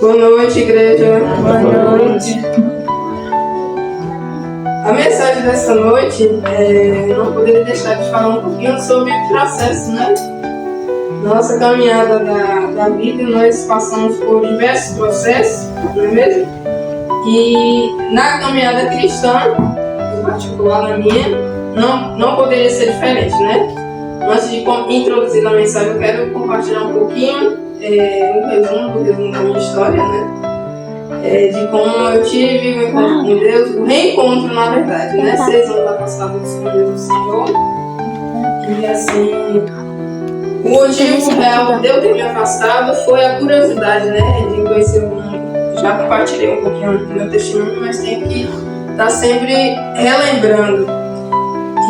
Boa noite, igreja. Boa noite. A mensagem dessa noite, eu não poderia deixar de falar um pouquinho sobre o processo, né? Nossa caminhada da vida, nós passamos por diversos processos, não é mesmo? E na caminhada cristã, em particular na minha, não poderia ser diferente, né? Antes de introduzir a mensagem, eu quero compartilhar um pouquinho, um resumo da minha história, né? De como eu tive o encontro com Deus, o reencontro, na verdade, né? 6 anos afastados dos caminhos do Senhor. E assim, o motivo real de eu ter me afastado foi a curiosidade, né? De conhecer o mundo. Já compartilhei um pouquinho do meu testemunho, mas tenho que estar sempre relembrando.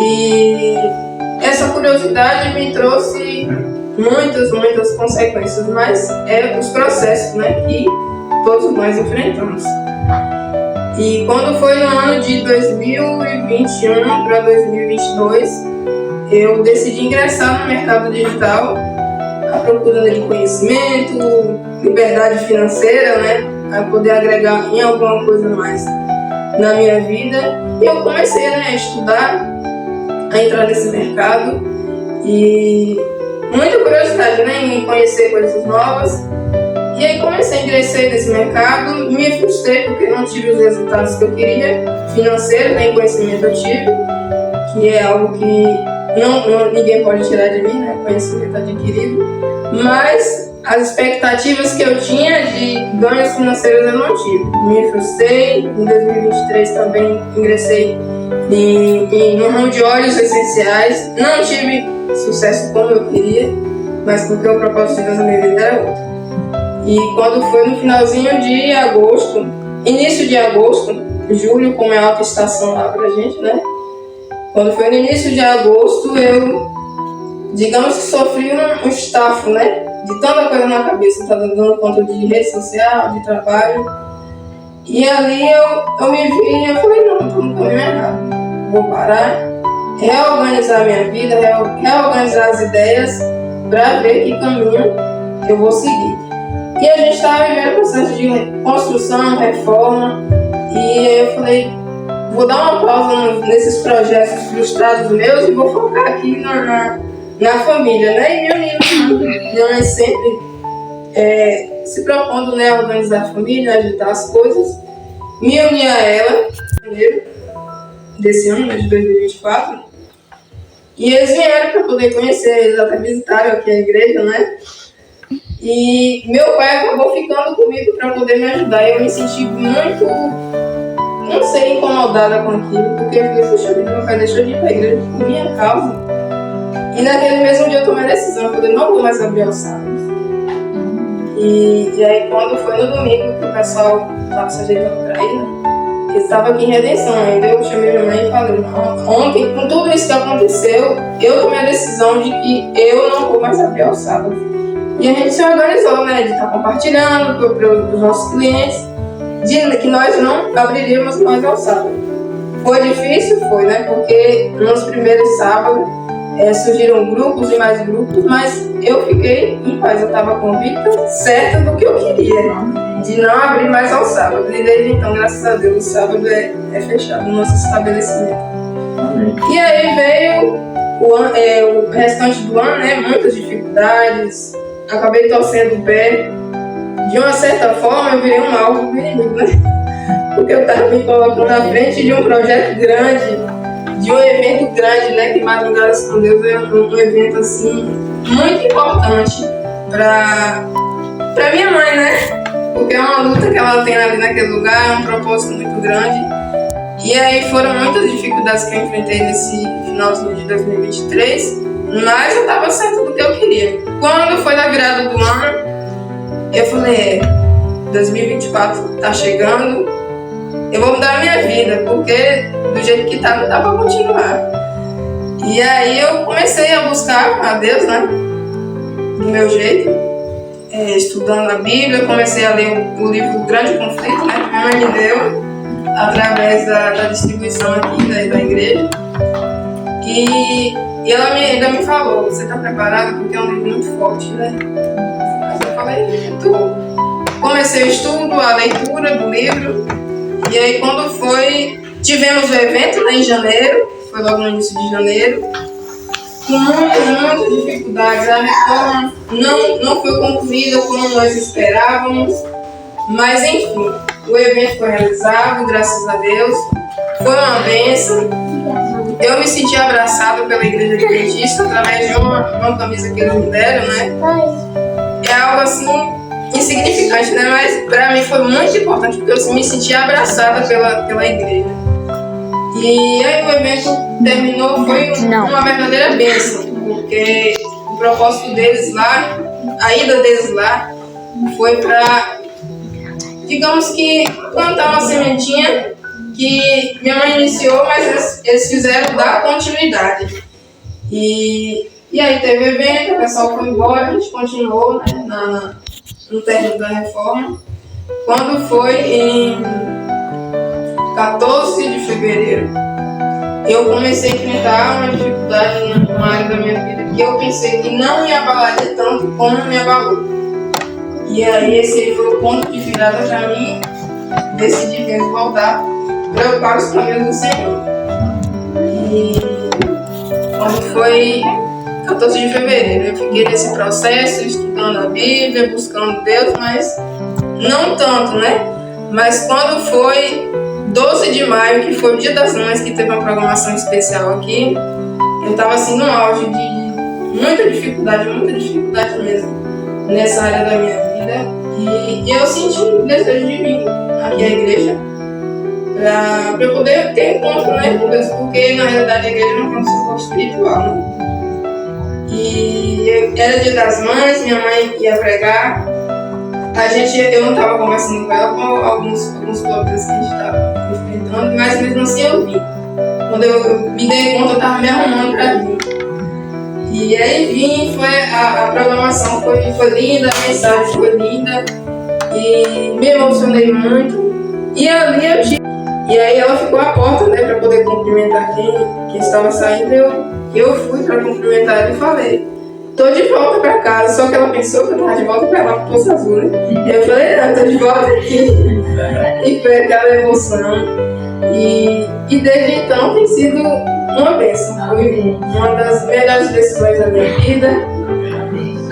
E essa curiosidade me trouxe muitas consequências, mas os processos, né, que todos nós enfrentamos. E quando foi no ano de 2021 para 2022, eu decidi ingressar no mercado digital à procura de conhecimento, liberdade financeira, né, para poder agregar em alguma coisa mais na minha vida. E eu comecei, né, a estudar, a entrar nesse mercado e muita curiosidade, né, em conhecer coisas novas. E aí ingressei nesse mercado, me frustrei porque não tive os resultados que eu queria, financeiro, nem conhecimento eu tive, que é algo que ninguém pode tirar de mim, né, conhecimento adquirido, mas as expectativas que eu tinha de ganhos financeiros eu não tive. Me frustrei, em 2023 também ingressei no ramo de óleos essenciais, não tive sucesso como eu queria, mas porque o propósito de Deus na minha vida era outro. E quando foi no finalzinho de agosto, início de agosto, julho, como é alta estação lá pra gente, né? Quando foi no início de agosto, eu, digamos que sofri um estafo, né? De tanta coisa na cabeça, estava dando conta de rede social, de trabalho. E ali eu me vi e eu falei, não, estou no caminho errado. Vou parar, reorganizar minha vida, reorganizar as ideias para ver que caminho eu vou seguir. E a gente estava vivendo o processo de construção, reforma, e aí eu falei, vou dar uma pausa nesses projetos frustrados meus e vou focar aqui na família, né? E minha mãe sempre se propondo, né, a organizar a família, agitar as coisas. Me uni a ela em janeiro desse ano, né, de 2024. E eles vieram para poder conhecer, eles até visitaram aqui a igreja, né? E meu pai acabou ficando comigo para poder me ajudar. Eu me senti muito, não sei, incomodada com aquilo, porque eu falei, puxa vida, meu pai deixou de ir para a igreja por minha causa. E naquele mesmo dia eu tomei a decisão, eu falei, não vou mais abrir os sábados. E aí quando foi no domingo que o pessoal estava se ajeitando para ir, né? Eu estava aqui em Redenção ainda, eu chamei minha mãe e falei, ontem, com tudo isso que aconteceu, eu tomei a decisão de que eu não vou mais abrir aos sábados. E a gente se organizou, né, de estar compartilhando para os nossos clientes, de que nós não abriríamos mais ao sábado. Foi difícil? Foi, né, porque nos primeiros sábados surgiram grupos e mais grupos, mas eu fiquei em paz, eu estava convicta, certa do que eu queria, de não abrir mais ao sábado. E desde então, graças a Deus, o sábado é fechado no nosso estabelecimento. Amém. E aí veio o restante do ano, né, muitas dificuldades, acabei torcendo o pé. De uma certa forma, eu virei um alvo do inimigo, né? Porque eu estava me colocando na frente de um projeto grande, de um evento grande, né? Que Madrugadas com Deus é um evento, assim, muito importante para minha mãe, né? Porque é uma luta que ela tem ali naquele lugar, é um propósito muito grande. E aí foram muitas dificuldades que eu enfrentei nesse finalzinho de 2023, mas eu estava certa do que eu queria. Quando foi na virada do ano, eu falei, 2024 tá chegando, eu vou mudar a minha vida, porque do jeito que tá, não dá pra continuar. E aí eu comecei a buscar a Deus, né, do meu jeito, estudando a Bíblia, comecei a ler o livro O Grande Conflito, né, que minha mãe me deu, através da distribuição aqui da igreja. E ela ainda me falou, você tá preparado? Porque é um livro muito forte, né? Mas eu falei, tô. comecei o estudo, a leitura do livro. E aí quando tivemos o evento, né, em janeiro, foi logo no início de janeiro, com muitas dificuldades. A reforma não foi concluída como nós esperávamos, mas enfim, o evento foi realizado, graças a Deus, foi uma bênção. Eu me senti abraçada pela Igreja Adventista através de uma camisa que eles me deram, né? É algo assim insignificante, né? Mas para mim foi muito importante, porque eu me senti abraçada pela igreja. E aí o evento terminou, foi uma verdadeira bênção, porque o propósito deles lá, a ida deles lá, foi para, digamos que, plantar uma sementinha que minha mãe iniciou, mas eles fizeram dar continuidade. E aí teve o evento, o pessoal foi embora, a gente continuou, né, no término da reforma. Quando foi em 14 de fevereiro, eu comecei a enfrentar uma dificuldade numa área da minha vida que eu pensei que não me abalaria tanto como me abalou. E aí esse foi o ponto de virada para mim, decidi mesmo voltar para os caminhos do Senhor. E quando foi 14 de fevereiro, eu fiquei nesse processo, estudando a Bíblia, buscando Deus, mas não tanto, né? Mas quando foi 12 de maio, que foi o Dia das Mães, que teve uma programação especial aqui, eu estava assim no auge de muita dificuldade mesmo, nessa área da minha vida. E eu senti um desejo de vir aqui à igreja, para eu poder ter encontro, né, com Deus, porque na realidade a igreja não é um suporte espiritual, né? E era Dia das Mães, minha mãe ia pregar. Eu não estava conversando com ela com alguns problemas que a gente estava enfrentando, mas mesmo assim eu vim. Quando eu me dei conta, eu estava me arrumando para vir. E aí vim, a programação foi linda, a mensagem foi linda, e me emocionei muito. E ali e aí ela ficou à porta, né, para poder cumprimentar quem estava saindo. Eu fui para cumprimentar ela e falei: tô de volta para casa. Só que ela pensou que eu estava de volta para lá, pro Poço Azul, né? E eu falei: não, tô de volta aqui. E foi aquela emoção. E desde então tem sido uma bênção. Foi uma das melhores decisões da minha vida.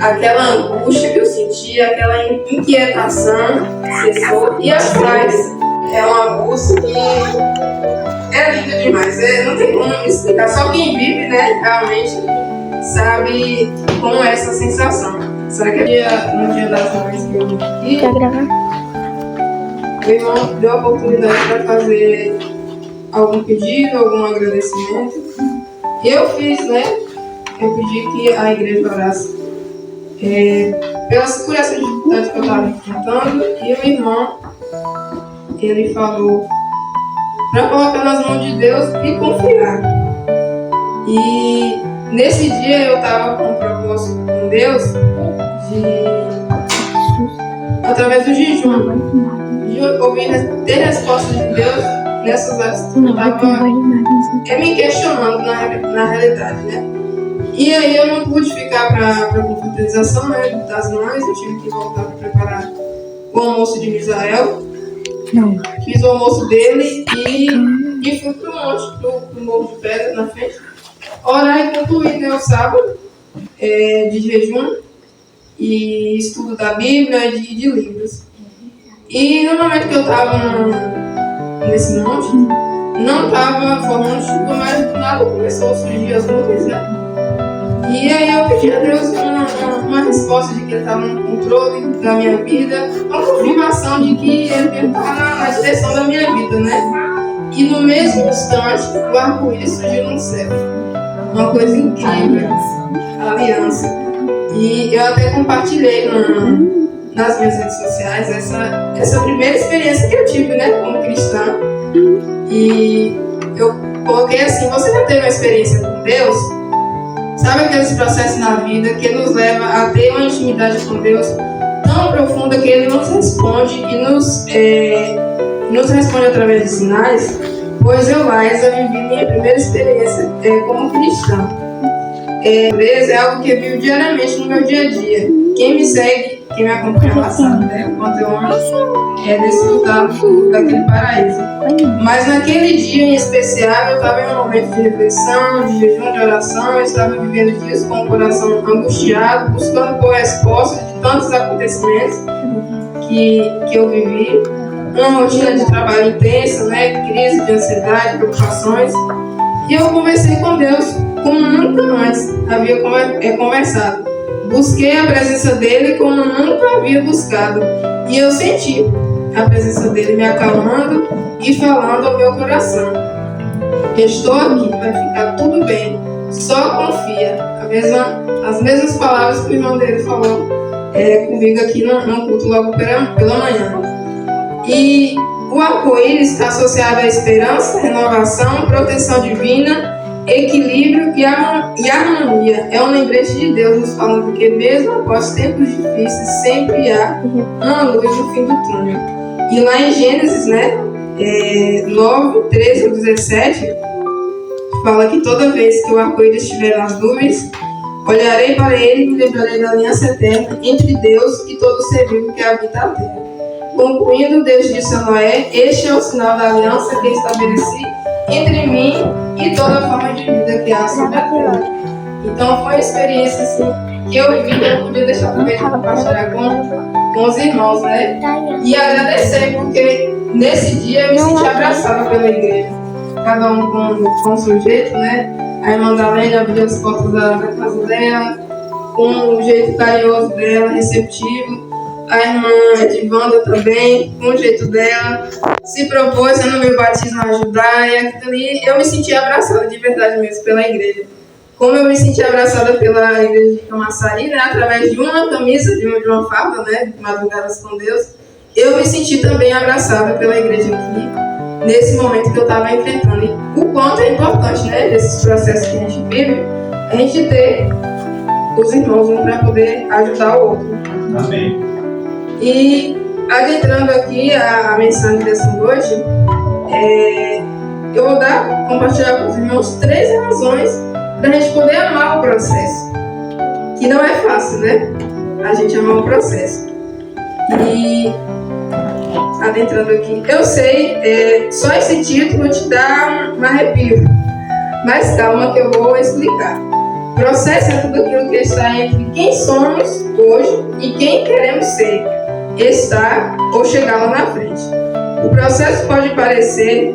Aquela angústia que eu sentia, aquela inquietação cessou. E a paz é uma busca que é linda demais. Não tem como explicar. Só quem vive, né, realmente sabe como é essa sensação. Será que no dia das mães que eu vim aqui, o irmão deu a oportunidade para fazer algum pedido, algum agradecimento. E eu fiz, né? Eu pedi que a igreja orasse por essa dificuldade que eu estava enfrentando. E o irmão, ele falou para colocar nas mãos de Deus e confiar. E nesse dia eu estava com um propósito com Deus através do jejum, de ter resposta de Deus nessas áreas que eu estava me questionando na realidade, né? E aí eu não pude ficar para a confraternização, né, das mães. Eu tive que voltar para preparar o almoço de Misael. Fiz o almoço dele e fui pro Morro de Pedra na frente orar e concluir, né, o sábado de jejum e estudo da Bíblia e de livros. E no momento que eu estava nesse monte, não estava formando chuva, mas do nada começou a surgir as nuvens, né? E aí eu pedi a Deus uma resposta de que Ele estava no controle da minha vida, uma confirmação de que Ele estava na direção da minha vida, né? E no mesmo instante, o arco-íris surgiu no céu. Uma coisa incrível. Aliança. E eu até compartilhei nas minhas redes sociais essa primeira experiência que eu tive, né, como cristã. E eu coloquei assim: você já teve uma experiência com Deus? Sabe aqueles processos na vida que nos leva a ter uma intimidade com Deus tão profunda que Ele nos responde e nos responde através de sinais? Pois eu, Laísa, vivi minha primeira experiência como cristã. É algo que eu vivo diariamente no meu dia a dia. Quem me segue, quem me acompanha lá sabe, né? O quanto eu amo desfrutar daquele paraíso. Mas naquele dia em especial, eu estava em um momento de reflexão, de jejum, de oração. Eu estava vivendo dias com o coração angustiado, buscando por respostas de tantos acontecimentos que eu vivi. Uma rotina de trabalho intensa, né? Crise de ansiedade, preocupações. E eu conversei com Deus como nunca antes havia conversado. Busquei a presença dele como nunca havia buscado. E eu senti a presença dele me acalmando e falando ao meu coração: estou aqui, vai ficar tudo bem, só confia. As mesmas palavras que o irmão dele falou comigo aqui no culto logo pela manhã. E o arco-íris está associado à esperança, renovação, proteção divina, equilíbrio e harmonia. É um lembrete de Deus nos falando que mesmo após tempos difíceis, sempre há uma luz no fim do túnel. E lá em Gênesis, 9, 13 ao 17, fala que toda vez que o arco-íris estiver nas nuvens, olharei para ele e me lembrarei da aliança eterna entre Deus e todo ser vivo que habita a terra. Concluindo, Deus disse a Noé: este é o sinal da aliança que estabeleci entre mim e toda a forma de vida que há sobre a terra. Então foi uma experiência assim, que eu vivi, que eu não podia deixar também de compartilhar com os irmãos, né? E agradecer, porque nesse dia eu me senti abraçada pela igreja. Cada um com o seu jeito, né? A irmã Dalene abriu as portas da casa dela, com o jeito carinhoso dela, receptivo. A irmã Edivanda também, com o jeito dela, se propôs no meu batismo a ajudar, e aquilo ali eu me senti abraçada de verdade mesmo pela igreja. Como eu me senti abraçada pela igreja de Camaçari, né, através de uma camisa, de uma farda, né, de Madrugadas com Deus, eu me senti também abraçada pela igreja aqui, nesse momento que eu estava enfrentando. E o quanto é importante, né, desses processos que a gente vive, a gente ter os irmãos para poder ajudar o outro. Amém. E adentrando aqui a mensagem dessa noite, eu vou compartilhar com os irmãos 3 razões para a gente poder amar o processo. Que não é fácil, né? A gente amar o processo. E adentrando aqui, eu sei, só esse título te dá um arrepio. Mas calma que eu vou explicar. Processo é tudo aquilo que está entre quem somos hoje e quem queremos ser, estar ou chegar lá na frente. O processo pode parecer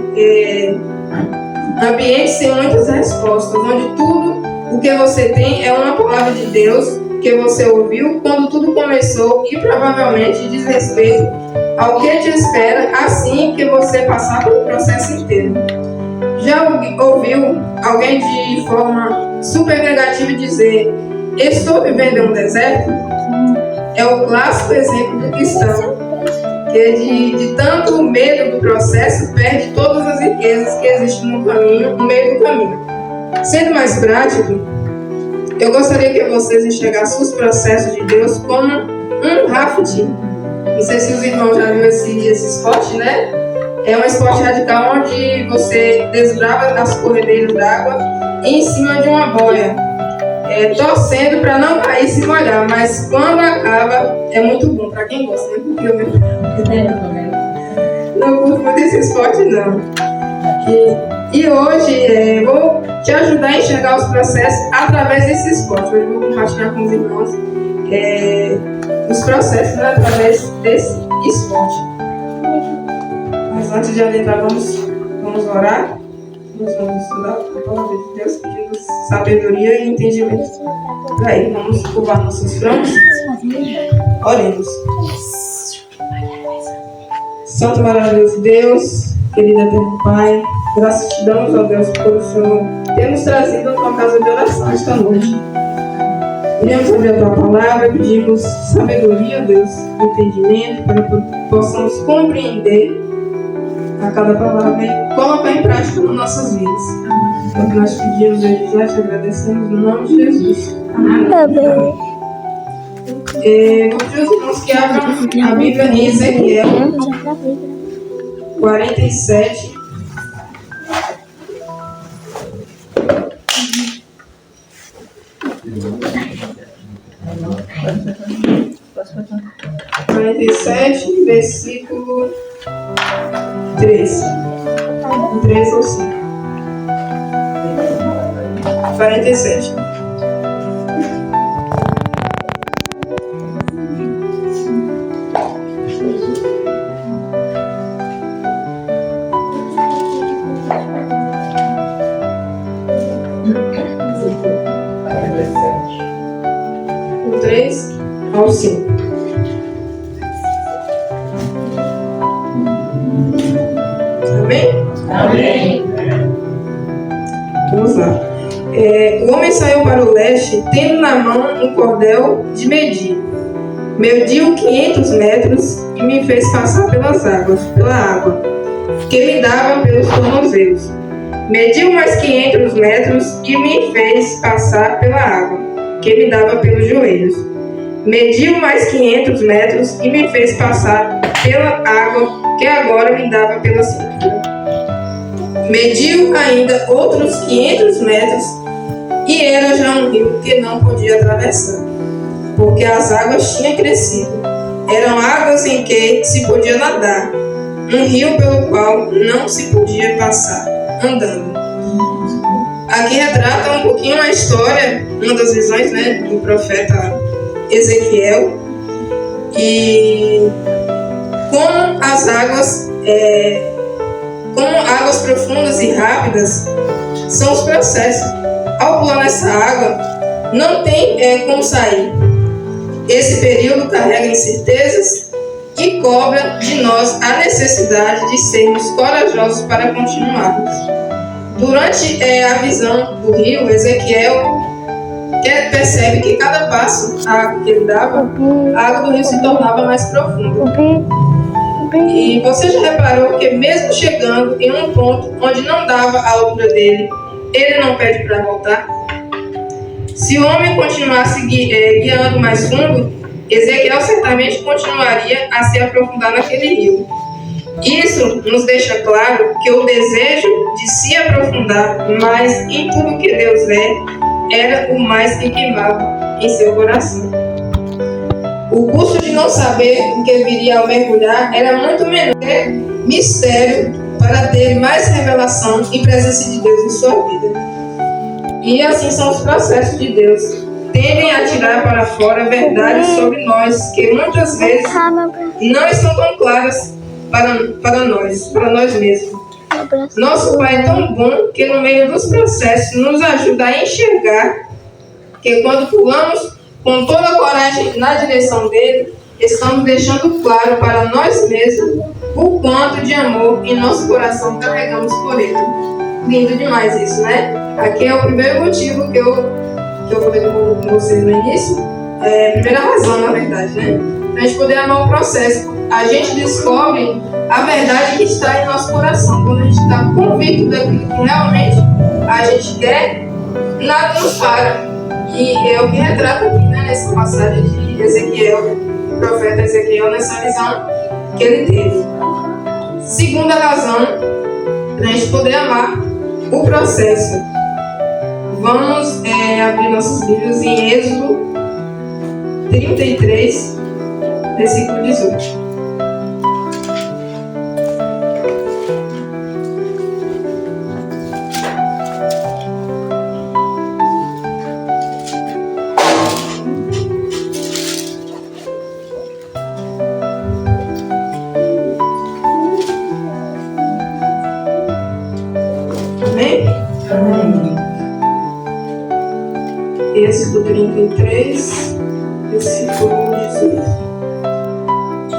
ambiente sem muitas respostas, onde tudo o que você tem é uma palavra de Deus que você ouviu quando tudo começou e provavelmente diz respeito ao que te espera assim que você passar pelo processo inteiro. Já ouviu alguém de forma super negativa dizer: estou vivendo em um deserto? É o clássico exemplo do cristão, que de tanto medo do processo perde todas as riquezas que existem no meio do caminho. Sendo mais prático, eu gostaria que vocês enxergassem os processos de Deus como um rafting. Não sei se os irmãos já viram esse esporte, né? É um esporte radical onde você desbrava as corredeiras d'água em cima de uma boia, torcendo para não cair e se molhar, mas quando acaba é muito bom para quem gosta, né? Porque eu não curto muito esse esporte, não. E hoje vou te ajudar a enxergar os processos através desse esporte. Hoje eu vou compartilhar com os irmãos os processos, né, através desse esporte. Mas antes de adentrar, vamos orar. Nós vamos estudar a palavra de Deus, pedindo sabedoria e entendimento. Daí, vamos curvar nossos frontos. Oremos. Santo maravilhoso Deus, querido eterno Pai, graças te damos, ó Deus, por o Senhor ter nos trazido a tua casa de oração esta noite. Iremos abrir a tua palavra, pedimos sabedoria, Deus, entendimento, para que possamos compreender a cada palavra e colocar em prática nas nossas vidas. É o que nós pedimos desde já, te agradecemos no nome de Jesus. Amém. Vou pedir aos irmãos que abram a Bíblia em Ezequiel 47. 47, versículo 3. 3 ou 5. 47. Do 3 ao 5. Amém? Amém. Vamos lá. O homem saiu para o leste, tendo na mão um cordel de medir. Mediu 500 metros e me fez passar pela água, que me dava pelos tornozelos. Mediu mais 500 metros e me fez passar pela água, que me dava pelos joelhos. Mediu mais 500 metros e me fez passar pela água, que agora me dava pela cintura. Mediu ainda outros 500 metros e era já um rio que não podia atravessar, porque as águas tinham crescido. Eram águas em que se podia nadar, um rio pelo qual não se podia passar andando. Aqui retrata um pouquinho a história, uma das visões, do profeta Ezequiel, e como as águas, como águas profundas e rápidas são os processos. Ao pular nessa água, não tem como sair. Esse período carrega incertezas e cobra de nós a necessidade de sermos corajosos para continuarmos. Durante a visão do rio, Ezequiel percebe que cada passo que ele dava, a água do rio se tornava mais profunda. E você já reparou que mesmo chegando em um ponto onde não dava a altura dele, ele não pede para voltar? Se o homem continuasse guiando mais fundo, Ezequiel certamente continuaria a se aprofundar naquele rio. Isso nos deixa claro que o desejo de se aprofundar mais em tudo que Deus era o mais que queimava em seu coração. O custo de não saber o que viria ao mergulhar era muito menor mistério para ter mais revelação e presença de Deus em sua vida. E assim são os processos de Deus. Tendem a tirar para fora verdades sobre nós que muitas vezes não estão tão claras para nós mesmos. Nosso Pai é tão bom que no meio dos processos nos ajuda a enxergar que quando pulamos com toda a coragem na direção dele, estamos deixando claro para nós mesmos o quanto de amor em nosso coração carregamos por ele. Lindo demais isso, né? Aqui é o primeiro motivo que eu falei com vocês no início. A primeira razão, na verdade, né? Para a gente poder amar o processo. A gente descobre a verdade que está em nosso coração. Quando a gente está convicto daquilo que realmente a gente quer, nada nos para. E é o que retrata aqui, nessa passagem de Ezequiel, o profeta Ezequiel, nessa visão que ele teve. Segunda razão, para a gente poder amar o processo. Vamos abrir nossos livros em Êxodo 33, versículo 18. Êxodo 33, versículo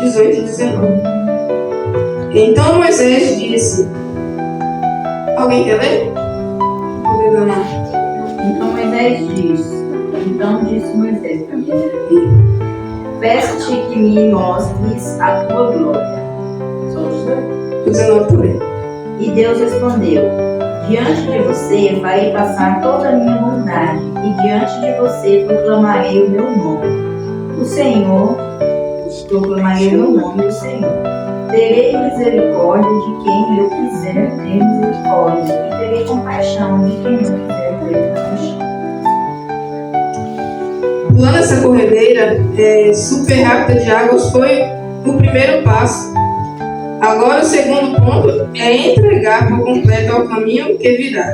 18 e 19. Então Moisés disse... Alguém quer ler? Então disse Moisés, peço-te que me mostres a tua glória. Só os dois? 19 também. E Deus respondeu, diante de você vai passar toda a minha bondade, e diante de você proclamarei o meu nome. Proclamarei o meu nome, o Senhor. Terei misericórdia de quem eu quiser ter misericórdia, e terei compaixão de quem eu quiser ter compaixão. Pulando essa corredeira super rápida de águas foi primeiro passo. Agora, o segundo ponto é entregar por completo ao caminho que virá.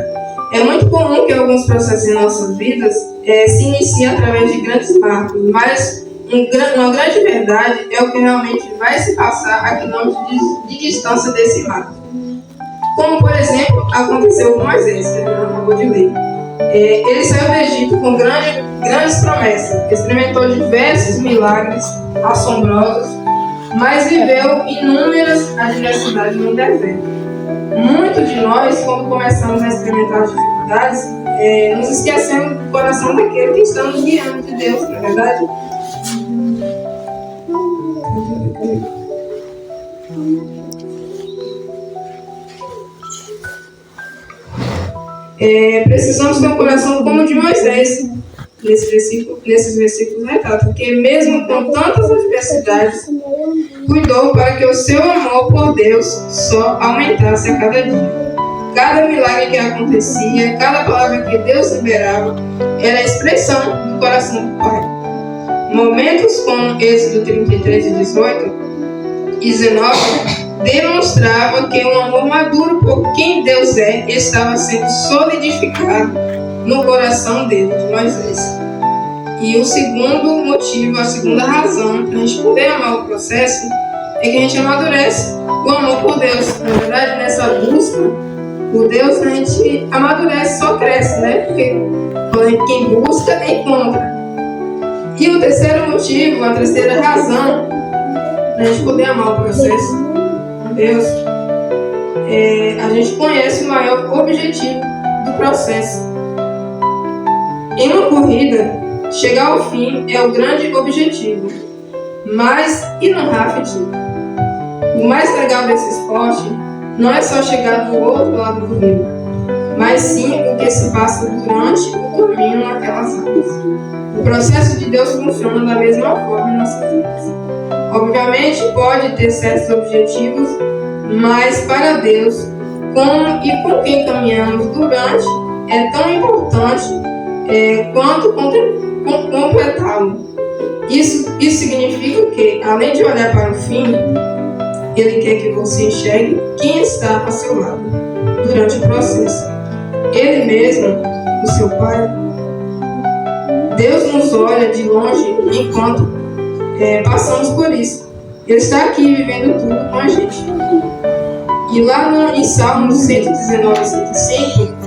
É muito comum que alguns processos em nossas vidas se iniciem através de grandes marcos, mas uma grande verdade é o que realmente vai se passar a quilômetros de distância desse marco. Como, por exemplo, aconteceu com Moisés, que a gente acabou de ler. Ele saiu do Egito com grandes promessas, experimentou diversos milagres assombrosos, mas viveu inúmeras adversidades no deserto. Muitos de nós, quando começamos a experimentar dificuldades, nos esquecemos do coração daquele que está nos guiando de Deus, não é verdade? Precisamos ter um coração como o de Moisés, nesses versículos relatados, porque mesmo com tantas adversidades, cuidou para que o seu amor por Deus só aumentasse a cada dia. Cada milagre que acontecia, cada palavra que Deus liberava, era a expressão do coração do Pai. Momentos como Êxodo 33 e 18 e 19 demonstrava que um amor maduro por quem Deus estava sendo solidificado no coração dele, de Moisés. E o segundo motivo, a segunda razão para a gente poder amar o processo é que a gente amadurece o amor por Deus. Na verdade, nessa busca por Deus, a gente amadurece, só cresce, né? Porque quem busca, encontra. E o terceiro motivo, a terceira razão para a gente poder amar o processo Deus, a gente conhece o maior objetivo do processo. Em uma corrida, chegar ao fim é o grande objetivo. Mas, e no rafting? O mais legal desse esporte não é só chegar do outro lado do rio, mas sim o que se passa durante o caminho naquelas águas. O processo de Deus funciona da mesma forma em nossas vidas. Obviamente, pode ter certos objetivos, mas para Deus, como e com quem caminhamos durante, é tão importante quanto completá-lo. Isso significa que, além de olhar para o fim, Ele quer que você enxergue quem está ao seu lado durante o processo. Ele mesmo, o seu Pai. Deus nos olha de longe enquanto passamos por isso. Ele está aqui vivendo tudo com a gente. E lá em Salmos 119 e 105,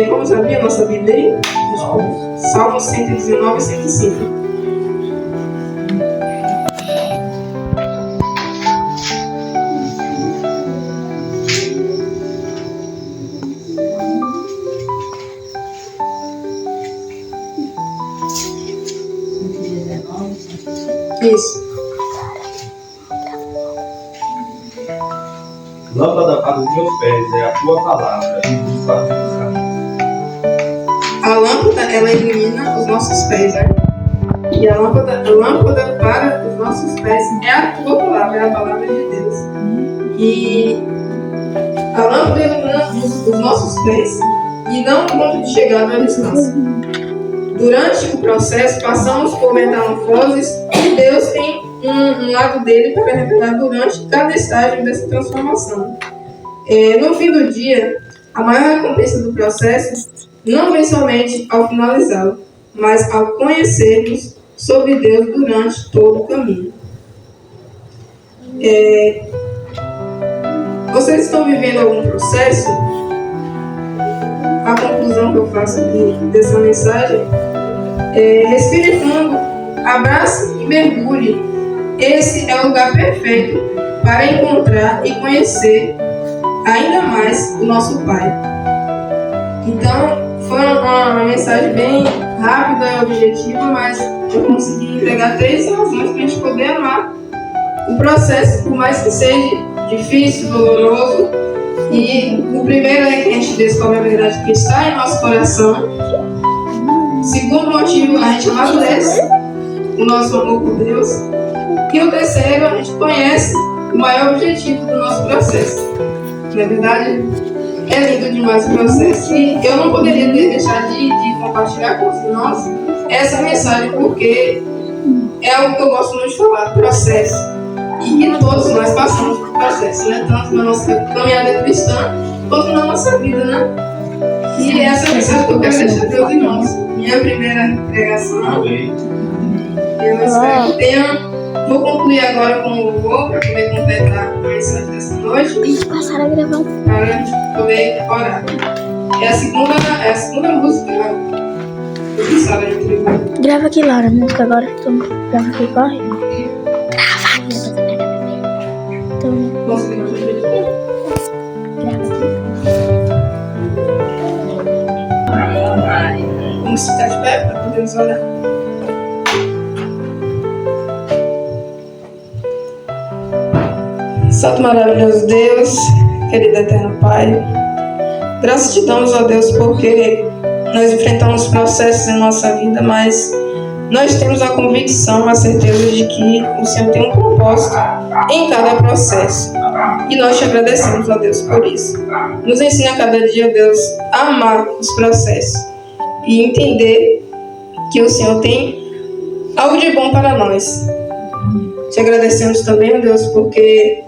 vamos abrir a nossa Bíblia aí? Salmos 119 e 105. Isso. Lâmpada para os meus pés é a tua palavra e luz para os meus caminhos. A lâmpada, ela ilumina os nossos pés, né? E a lâmpada para os nossos pés é a tua palavra, é a palavra de Deus. E a lâmpada ilumina os nossos pés e dá um ponto de chegada à distância. Durante o processo, passamos por metamorfoses e Deus tem um lado dele para revelar durante cada estágio dessa transformação. No fim do dia, a maior recompensa do processo não vem somente ao finalizá-lo, mas ao conhecermos sobre Deus durante todo o caminho. Vocês estão vivendo algum processo? A conclusão que eu faço dessa mensagem respire fundo, abrace e mergulhe. Esse é o lugar perfeito para encontrar e conhecer ainda mais o nosso Pai. Então, foi uma mensagem bem rápida e objetiva, mas eu consegui entregar 3 razões para a gente poder amar o processo, por mais que seja difícil, doloroso. E o primeiro é que a gente descobre a verdade que está em nosso coração. Segundo motivo, a gente amadurece o nosso amor por Deus. E o terceiro, a gente conhece o maior objetivo do nosso processo. Na verdade, é lindo demais o processo. E eu não poderia deixar de compartilhar com os irmãos essa mensagem, porque é algo que eu gosto muito de falar, processo. e que todos nós passamos por processo, né? Tanto na nossa caminhada cristã, quanto na nossa vida, né? E essa é a mensagem que eu quero deixar para os irmãos. Minha primeira pregação. Amém. Eu espero que tenham. Vou concluir agora com o louvor para poder completar a mensagem dessa noite. E passaram a gravar. Para poder orar. É a segunda música do Sala de Tribuna. Grava aqui, Laura, a música agora. Então, grava aqui, corre. Grava aqui. Então, Posso pegar o jeito? grava aqui. Vamos ficar de pé para podermos orar. Santo maravilhoso Deus, querido eterno Pai, graças te damos, ó Deus, porque nós enfrentamos processos em nossa vida, mas nós temos a convicção, a certeza de que o Senhor tem um propósito em cada processo. E nós te agradecemos, ó Deus, por isso. Nos ensina a cada dia, Deus, a amar os processos e entender que o Senhor tem algo de bom para nós. Te agradecemos também, ó Deus, porque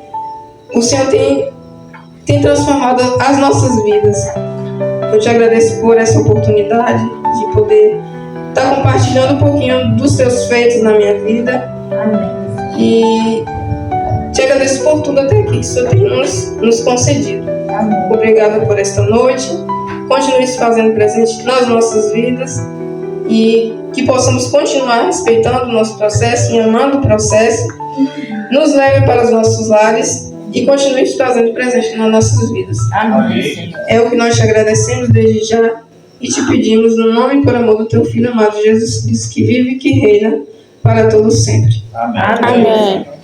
o Senhor tem transformado as nossas vidas. Eu te agradeço por essa oportunidade de poder estar compartilhando um pouquinho dos teus feitos na minha vida. Amém. E te agradeço por tudo até aqui que o Senhor tem nos concedido. Amém. Obrigada por esta noite. Continue se fazendo presente nas nossas vidas e que possamos continuar respeitando o nosso processo e amando o processo. Nos leve para os nossos lares e continue se fazendo presente nas nossas vidas. Amém, Senhor. É o que nós te agradecemos desde já e te pedimos no nome e por amor do teu Filho amado Jesus Cristo, que vive e que reina para todos sempre. Amém. Amém.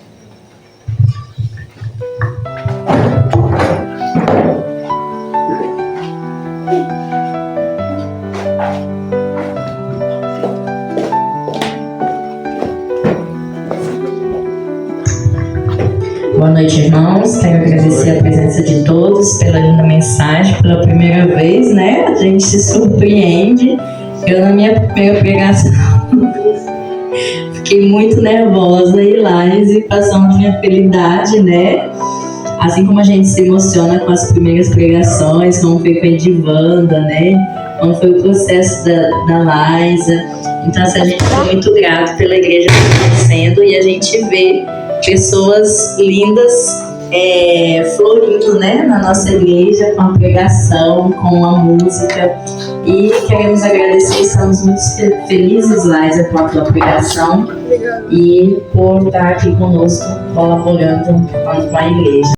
Boa noite, irmãos. Quero agradecer a presença de todos pela linda mensagem. Pela primeira vez, né? A gente se surpreende. Eu, na minha primeira pregação, fiquei muito nervosa e Laís passando minha felicidade, né? Assim como a gente se emociona com as primeiras pregações, como foi com a Edivanda, né? Como foi o processo da Liza. Então, assim, a gente está muito grato pela igreja acontecendo e a gente vê pessoas lindas florindo, né, na nossa igreja, com a pregação, com a música. E queremos agradecer, estamos muito felizes, Liza, com a tua pregação e por estar aqui conosco, colaborando com a igreja.